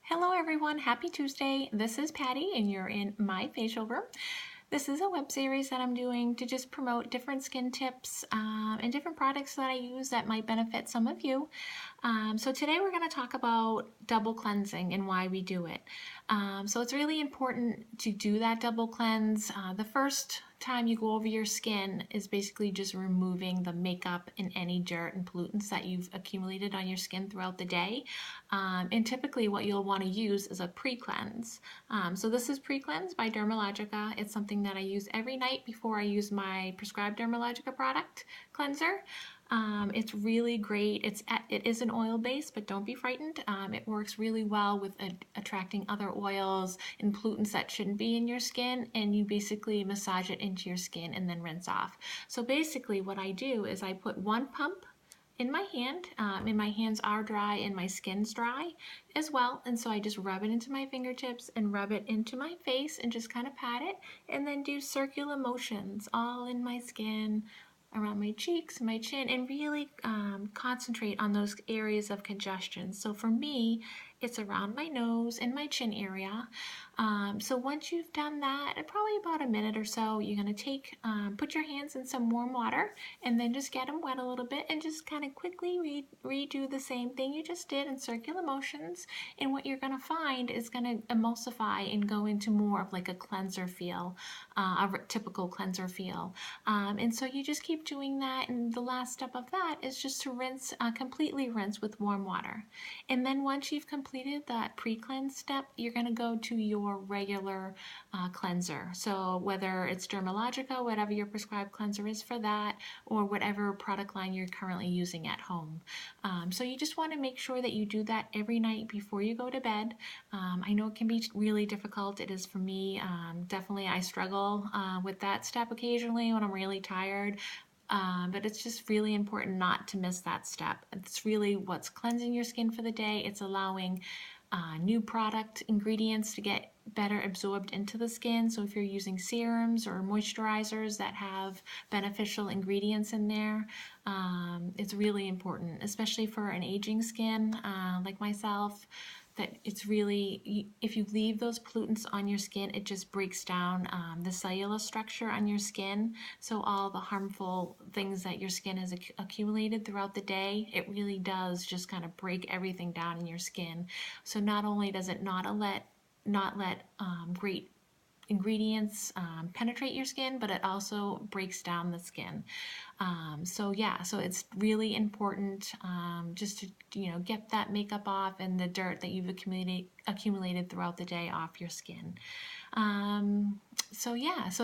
Hello everyone, happy Tuesday. This is Patty and you're in my facial room. This is a web series that I'm doing to just promote different skin tips and different products that I use that might benefit some of you. So today we're going to talk about double cleansing and why we do it. So it's really important to do that double cleanse. The first time you go over your skin is basically just removing the makeup and any dirt and pollutants that you've accumulated on your skin throughout the day. And typically what you'll want to use is a pre-cleanse. So this is Pre-Cleanse by Dermalogica. It's something that I use every night before I use my prescribed Dermalogica product cleanser. It's really great. It is an oil base, but don't be frightened. It works really well with attracting other oils and pollutants that shouldn't be in your skin, and you basically massage it into your skin and then rinse off. So basically what I do is I put one pump in my hand, and my hands are dry and my skin's dry as well, and so I just rub it into my fingertips and rub it into my face and just kind of pat it and then do circular motions all in my skin, around my cheeks, my chin, and really concentrate on those areas of congestion. So for me, it's around my nose and my chin area. So once you've done that, in probably about a minute or so, you're going to put your hands in some warm water and then just get them wet a little bit and just kind of quickly redo the same thing you just did in circular motions. And what you're going to find is going to emulsify and go into more of like a cleanser feel, a typical cleanser feel. And so you just keep doing that, and the last step of that is just to rinse, completely rinse with warm water. And then once you've completed that pre-cleanse step, you're going to go to your regular cleanser. So whether it's Dermalogica, whatever your prescribed cleanser is for that, or whatever product line you're currently using at home. So you just want to make sure that you do that every night before you go to bed. I know it can be really difficult. It is for me. Definitely I struggle with that step occasionally when I'm really tired. But it's just really important not to miss that step. It's really what's cleansing your skin for the day. It's allowing new product ingredients to get better absorbed into the skin. So if you're using serums or moisturizers that have beneficial ingredients in there, it's really important, especially for an aging skin like myself, that it's really, if you leave those pollutants on your skin, it just breaks down the cellular structure on your skin. So all the harmful things that your skin has accumulated throughout the day, it really does just kind of break everything down in your skin. So not only does it not let great ingredients penetrate your skin, but it also breaks down the skin. So it's really important just to get that makeup off and the dirt that you've accumulated throughout the day off your skin. So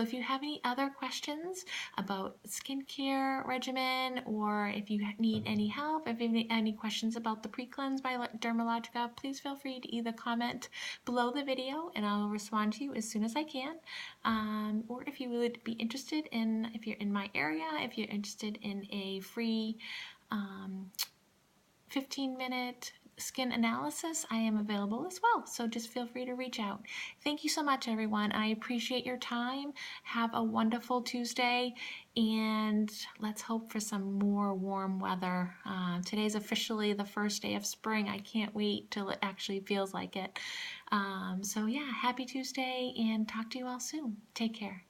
if you have any other questions about skincare regimen, or if you need any help, if you have any questions about the Pre-Cleanse by Dermalogica, please feel free to either comment below the video and I'll respond to you as soon as I can. Or if you would be interested in, if you're in my area, if you're interested in a free 15-minute skin analysis, I am available as well. So just feel free to reach out. Thank you so much, everyone. I appreciate your time. Have a wonderful Tuesday, and let's hope for some more warm weather. Today's officially the first day of spring. I can't wait till it actually feels like it. Happy Tuesday, and talk to you all soon. Take care.